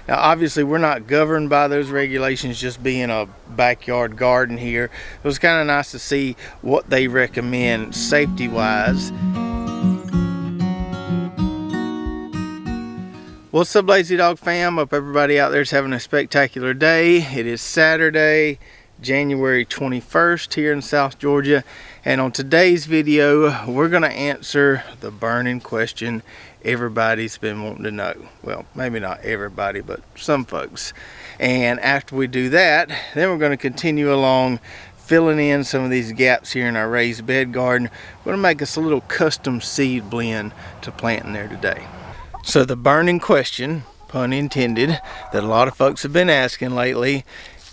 Now obviously we're not governed by those regulations, just being a backyard garden here. It was kind of nice to see what they recommend safety wise. What's up, Lazy Dog fam? Hope everybody out there is having a spectacular day. It is Saturday, January 21st here in South Georgia, and on today's video we're going to answer the burning question everybody's been wanting to know. Well, maybe not everybody, but some folks. And after we do that, then we're going to continue along filling in some of these gaps here in our raised bed garden. We're going to make us a little custom seed blend to plant in there today. So the burning question, pun intended, that a lot of folks have been asking lately: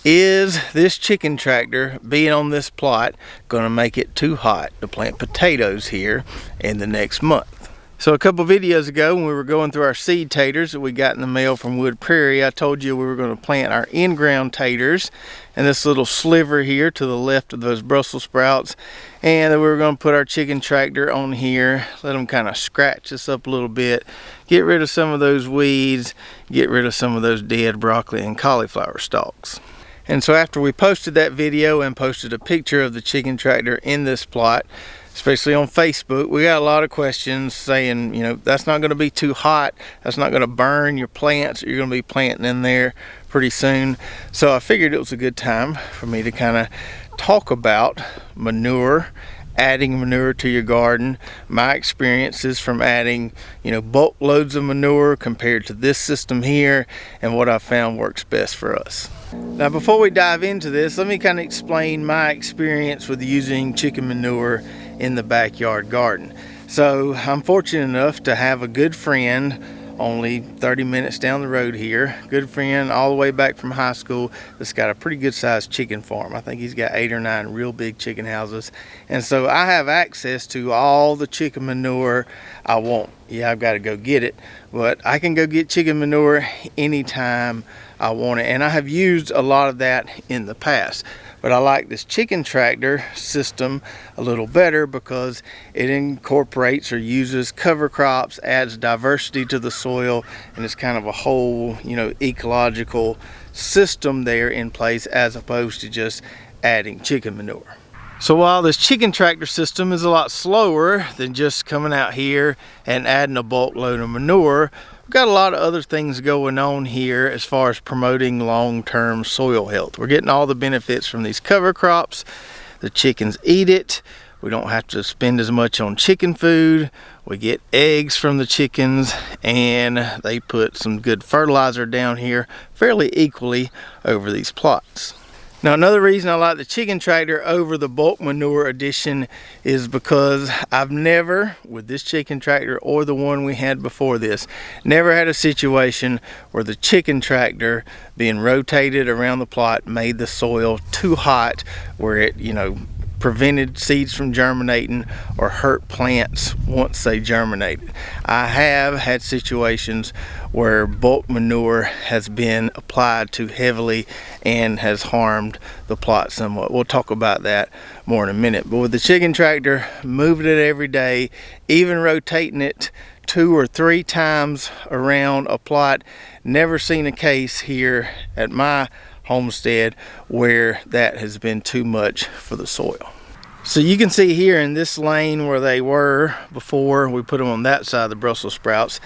is this chicken tractor being on this plot going to make it too hot to plant potatoes here in the next month? So a couple videos ago, when we were going through our seed taters that we got in the mail from Wood Prairie, I told you we were going to plant our in-ground taters in this little sliver here to the left of those Brussels sprouts, and then we were going to put our chicken tractor on here, let them kind of scratch this up a little bit, get rid of some of those weeds, get rid of some of those dead broccoli and cauliflower stalks. And so after we posted that video and posted a picture of the chicken tractor in this plot, especially on Facebook, we got a lot of questions saying, you know, that's not going to be too hot, that's not going to burn your plants that you're going to be planting in there pretty soon. So I figured it was a good time for me to kind of talk about manure, adding manure to your garden, my experiences from adding, you know, bulk loads of manure compared to this system here, and what I found works best for us. Now before we dive into this, let me kind of explain my experience with using chicken manure in the backyard garden. So I'm fortunate enough to have a good friend only 30 minutes down the road here, good friend all the way back from high school, that's got a pretty good sized chicken farm. I think he's got 8 or 9 real big chicken houses, and so I have access to all the chicken manure I want. Yeah, I've got to go get it, but I can go get chicken manure anytime I want it, and I have used a lot of that in the past. But I like this chicken tractor system a little better because it incorporates or uses cover crops, adds diversity to the soil, and it's kind of a whole, you know, ecological system there in place, as opposed to just adding chicken manure. So while this chicken tractor system is a lot slower than just coming out here and adding a bulk load of manure, we've got a lot of other things going on here as far as promoting long-term soil health. We're getting all the benefits from these cover crops. The chickens eat it. We don't have to spend as much on chicken food. We get eggs from the chickens, and they put some good fertilizer down here fairly equally over these plots. Now another reason I like the chicken tractor over the bulk manure addition is because I've never, with this chicken tractor or the one we had before this, never had a situation where the chicken tractor being rotated around the plot made the soil too hot where it, you know, prevented seeds from germinating or hurt plants once they germinated. I have had situations where bulk manure has been applied too heavily and has harmed the plot somewhat. We'll talk about that more in a minute. But with the chicken tractor, moving it every day, even rotating it 2 or 3 times around a plot, never seen a case here at my homestead where that has been too much for the soil. So you can see here in this lane where they were before we put them on that side of the Brussels sprouts,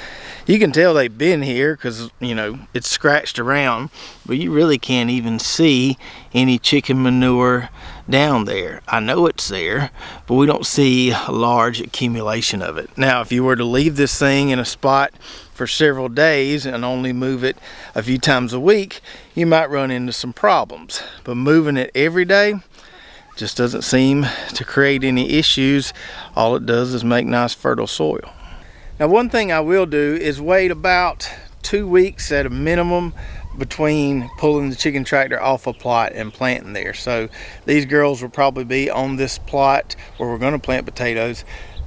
you can tell they've been here because, you know, it's scratched around, but you really can't even see any chicken manure down there. I know it's there, but we don't see a large accumulation of it. Now if you were to leave this thing in a spot for several days and only move it a few times a week, you might run into some problems. But moving it every day just doesn't seem to create any issues. All it does is make nice fertile soil. Now one thing I will do is wait about 2 weeks at a minimum between pulling the chicken tractor off a plot and planting there. So these girls will probably be on this plot where we're going to plant potatoes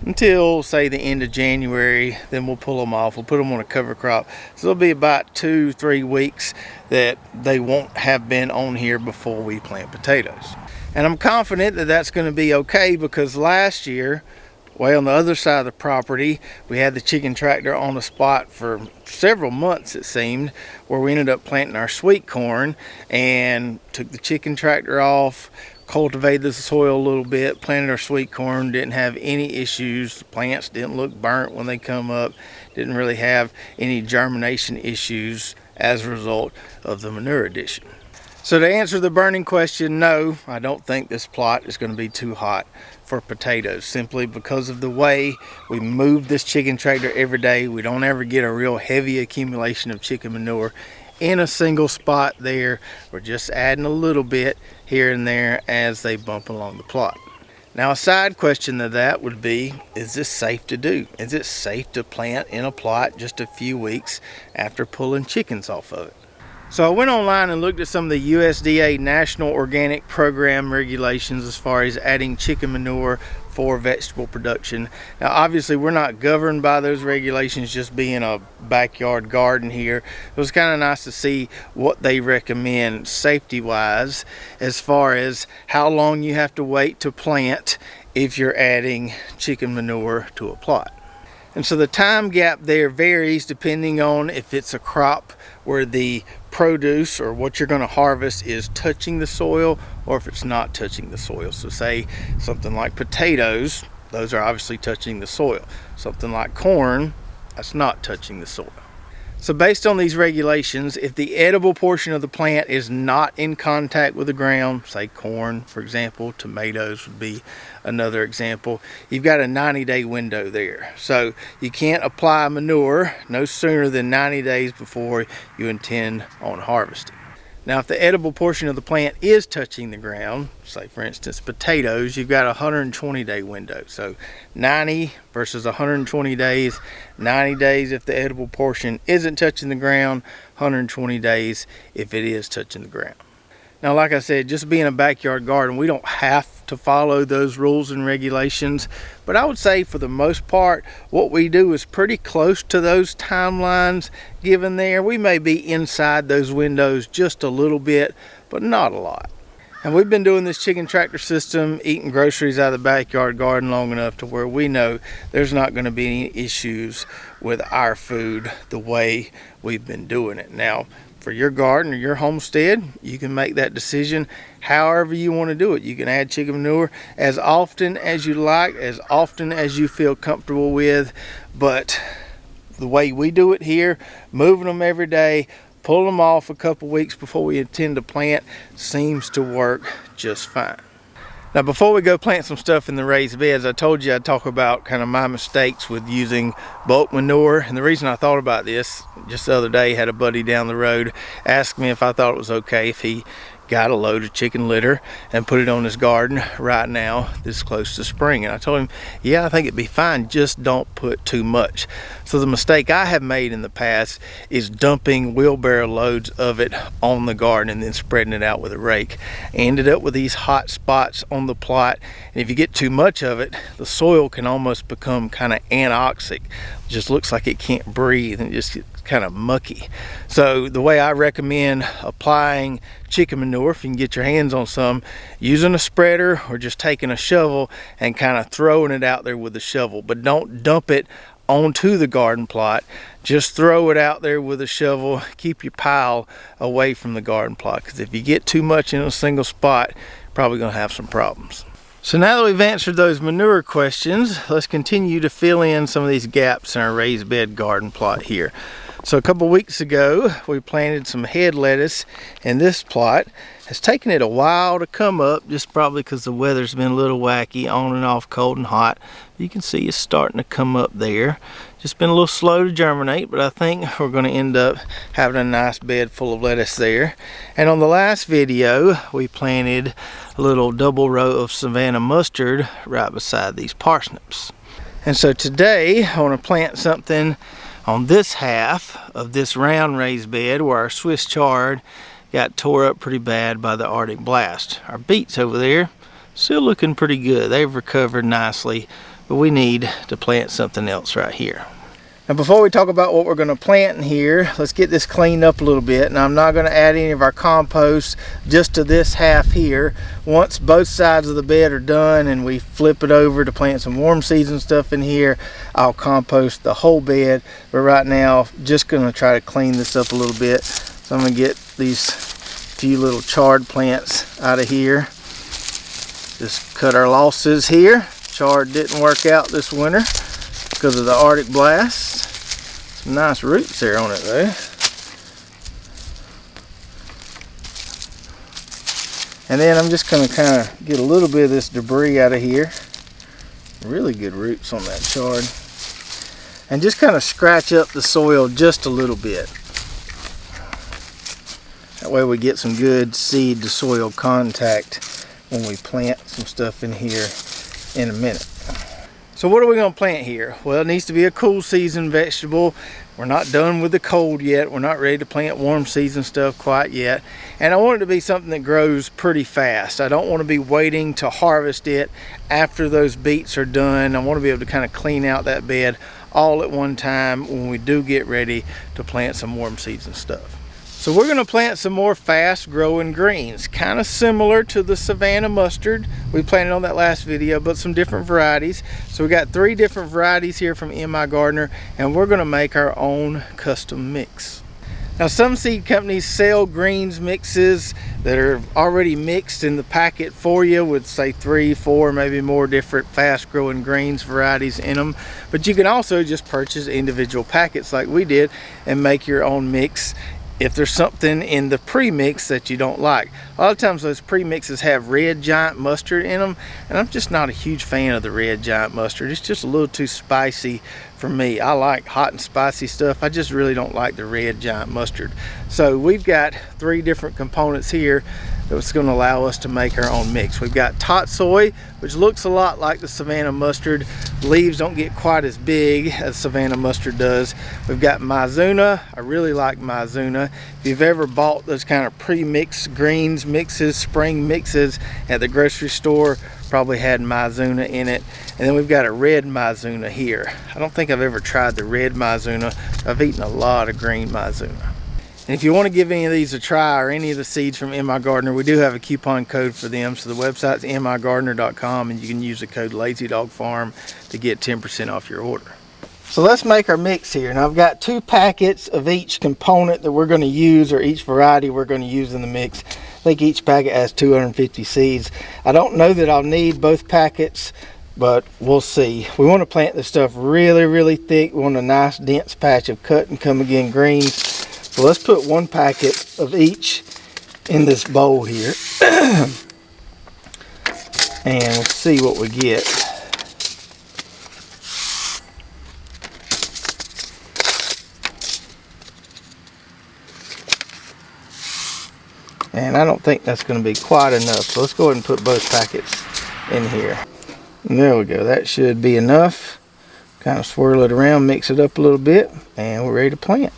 until say the end of January. Then we'll pull them off, we'll put them on a cover crop. So it'll be about 2-3 weeks that they won't have been on here before we plant potatoes. And I'm confident that that's going to be okay, because last year Way on the other side of the property, we had the chicken tractor on the spot for several months, it seemed, where we ended up planting our sweet corn and took the chicken tractor off, cultivated the soil a little bit, planted our sweet corn, didn't have any issues. The plants didn't look burnt when they come up, didn't really have any germination issues as a result of the manure addition. So to answer the burning question, no, I don't think this plot is going to be too hot for potatoes, simply because of the way we move this chicken tractor every day. We don't ever get a real heavy accumulation of chicken manure in a single spot there. We're just adding a little bit here and there as they bump along the plot. Now a side question to that would be, is this safe to do? Is it safe to plant in a plot just a few weeks after pulling chickens off of it? So I went online and looked at some of the USDA National Organic Program regulations as far as adding chicken manure for vegetable production. Now obviously we're not governed by those regulations, just being a backyard garden here. It was kind of nice to see what they recommend safety wise as far as how long you have to wait to plant if you're adding chicken manure to a plot. And so the time gap there varies depending on if it's a crop where the produce or what you're going to harvest is touching the soil or if it's not touching the soil. So say something like potatoes, those are obviously touching the soil. Something like corn, that's not touching the soil. So based on these regulations, if the edible portion of the plant is not in contact with the ground, say corn, for example, tomatoes would be another example, you've got a 90-day window there. So you can't apply manure no sooner than 90 days before you intend on harvesting. Now if the edible portion of the plant is touching the ground, say for instance potatoes, you've got a 120-day window. So 90 versus 120 days, 90 days if the edible portion isn't touching the ground, 120 days if it is touching the ground. Now like I said, just being a backyard garden, we don't have to follow those rules and regulations, but I would say for the most part what we do is pretty close to those timelines given there. We may be inside those windows just a little bit, but not a lot. And we've been doing this chicken tractor system, eating groceries out of the backyard garden long enough to where we know there's not going to be any issues with our food the way we've been doing it. Now for your garden or your homestead, you can make that decision however you want to do it. You can add chicken manure as often as you like, as often as you feel comfortable with, but the way we do it here, moving them every day, pull them off a couple weeks before we intend to plant, seems to work just fine. Now before we go plant some stuff in the raised beds, I told you I'd talk about kind of my mistakes with using bulk manure. And the reason I thought about this, just the other day, had a buddy down the road ask me if I thought it was okay if he got a load of chicken litter and put it on his garden right now this close to spring. And I told him, yeah, I think it'd be fine, just don't put too much. So the mistake I have made in the past is dumping wheelbarrow loads of it on the garden and then spreading it out with a rake. I ended up with these hot spots on the plot, and if you get too much of it, the soil can almost become kind of anoxic. It just looks like it can't breathe and it just gets kind of mucky. So the way I recommend applying chicken manure, if you can get your hands on some, using a spreader or just taking a shovel and kind of throwing it out there with a shovel. But don't dump it onto the garden plot, just throw it out there with a shovel. Keep your pile away from the garden plot, because if you get too much in a single spot, you're probably going to have some problems. So now that we've answered those manure questions, let's continue to fill in some of these gaps in our raised bed garden plot here. So a couple weeks ago, we planted some head lettuce in this plot. It's taken it a while to come up, just probably because the weather's been a little wacky, on and off, cold and hot. You can see it's starting to come up there. Just been a little slow to germinate, but I think we're going to end up having a nice bed full of lettuce there. And on the last video, we planted a little double row of Savannah mustard right beside these parsnips. And so today, I want to plant something on this half of this round raised bed where our Swiss chard got tore up pretty bad by the Arctic blast. Our beets over there still looking pretty good. They've recovered nicely, but we need to plant something else right here. And before we talk about what we're going to plant in here, let's get this cleaned up a little bit. Now I'm not going to add any of our compost just to this half here. Once both sides of the bed are done and we flip it over to plant some warm seeds and stuff in here, I'll compost the whole bed. But right now, just going to try to clean this up a little bit. So I'm going to get these few little chard plants out of here. Just cut our losses here. Chard didn't work out this winter because of the Arctic blast. Some nice roots there on it though. And then I'm just going to kind of get a little bit of this debris out of here. Really good roots on that chard. And just kind of scratch up the soil just a little bit. That way we get some good seed to soil contact when we plant some stuff in here in a minute. So what are we going to plant here? Well, it needs to be a cool season vegetable. We're not done with the cold yet. We're not ready to plant warm season stuff quite yet. And I want it to be something that grows pretty fast. I don't want to be waiting to harvest it after those beets are done. I want to be able to kind of clean out that bed all at one time when we do get ready to plant some warm season stuff. So we're going to plant some more fast growing greens, kind of similar to the Savannah mustard we planted on that last video, but some different varieties. So we got 3 different varieties here from MI Gardener, and we're going to make our own custom mix. Now some seed companies sell greens mixes that are already mixed in the packet for you with say 3, 4, maybe more different fast growing greens varieties in them. But you can also just purchase individual packets like we did and make your own mix if there's something in the pre-mix that you don't like. A lot of times those pre-mixes have red giant mustard in them, and I'm just not a huge fan of the red giant mustard. It's just a little too spicy for me. I like hot and spicy stuff. I just really don't like the red giant mustard. So we've got 3 different components here that's going to allow us to make our own mix. We've got tot soy, which looks a lot like the Savannah mustard. Leaves don't get quite as big as Savannah mustard does. We've got Mizuna. I really like Mizuna. If you've ever bought those kind of pre-mixed greens mixes, spring mixes at the grocery store, probably had Mizuna in it. And then we've got a red Mizuna here. I don't think I've ever tried the red Mizuna. I've eaten a lot of green Mizuna. And if you want to give any of these a try, or any of the seeds from MI Gardener, we do have a coupon code for them. So the website's migardener.com, and you can use the code LazyDogFarm to get 10% off your order. So let's make our mix here. Now I've got 2 packets of each component that we're going to use, or each variety we're going to use in the mix. I think each packet has 250 seeds. I don't know that I'll need both packets, but we'll see. We want to plant this stuff really, really thick. We want a nice dense patch of cut and come again greens. So let's put 1 packet of each in this bowl here and we'll see what we get. And I don't think that's going to be quite enough. So let's go ahead and put both packets in here. And there we go. That should be enough. Kind of swirl it around, mix it up a little bit, and we're ready to plant.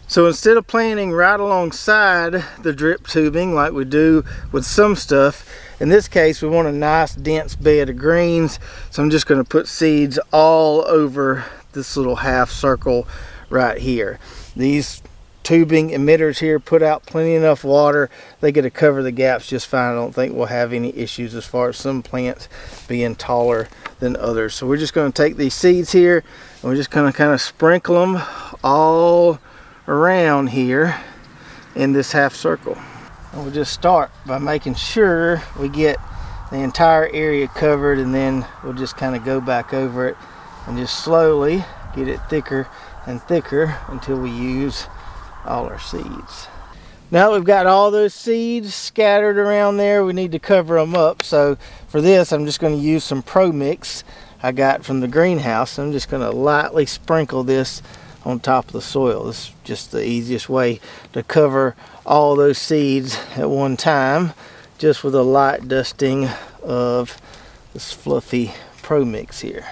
So instead of planting right alongside the drip tubing like we do with some stuff, in this case we want a nice dense bed of greens. So I'm just going to put seeds all over this little half circle right here. These tubing emitters here put out plenty enough water. They get to cover the gaps just fine. I don't think we'll have any issues as far as some plants being taller than others. So we're just going to take these seeds here and we're just going to kind of sprinkle them all around here in this half circle. And we'll just start by making sure we get the entire area covered, and then we'll just kind of go back over it and just slowly get it thicker and thicker until we use all our seeds. Now we've got all those seeds scattered around there, we need to cover them up. So for this I'm just going to use some Pro Mix I got from the greenhouse. I'm just going to lightly sprinkle this on top of the soil. This is just the easiest way to cover all those seeds at one time, just with a light dusting of this fluffy Pro Mix here.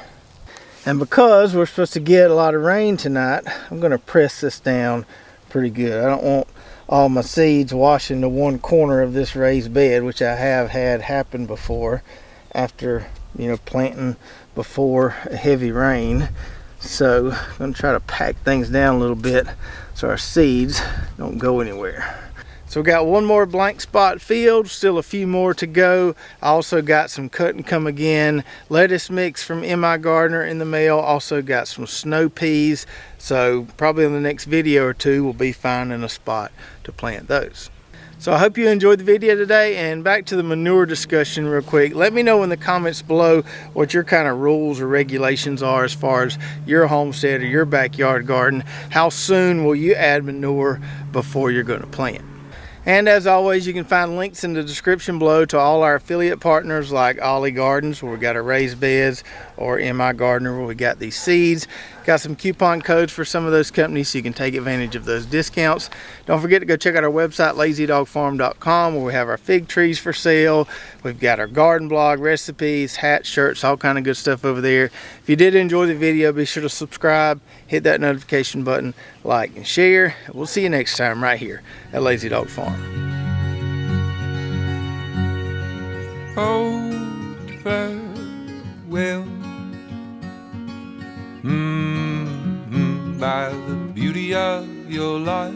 And because we're supposed to get a lot of rain tonight, I'm going to press this down pretty good. I don't want all my seeds washing to one corner of this raised bed, which I have had happen before after, you know, planting before a heavy rain. So I'm gonna try to pack things down a little bit so our seeds don't go anywhere. So we got one more blank spot filled, still a few more to go. I also got some cut and come again lettuce mix from MI Gardener in the mail. Also got some snow peas. So probably in the next video or two, we'll be finding a spot to plant those. So I hope you enjoyed the video today, and back to the manure discussion real quick. Let me know in the comments below what your kind of rules or regulations are as far as your homestead or your backyard garden. How soon will you add manure before you're going to plant? And as always, you can find links in the description below to all our affiliate partners like Ollie Gardens, where we got our raised beds, or MI Gardener, where we got these seeds. Got some coupon codes for some of those companies so you can take advantage of those discounts. Don't forget to go check out our website, lazydogfarm.com, where we have our fig trees for sale. We've got our garden blog, recipes, hats, shirts, all kind of good stuff over there. If you did enjoy the video, be sure to subscribe, hit that notification button, like and share. We'll see you next time right here at Lazy Dog Farm. Oh, farewell. By the beauty of your life,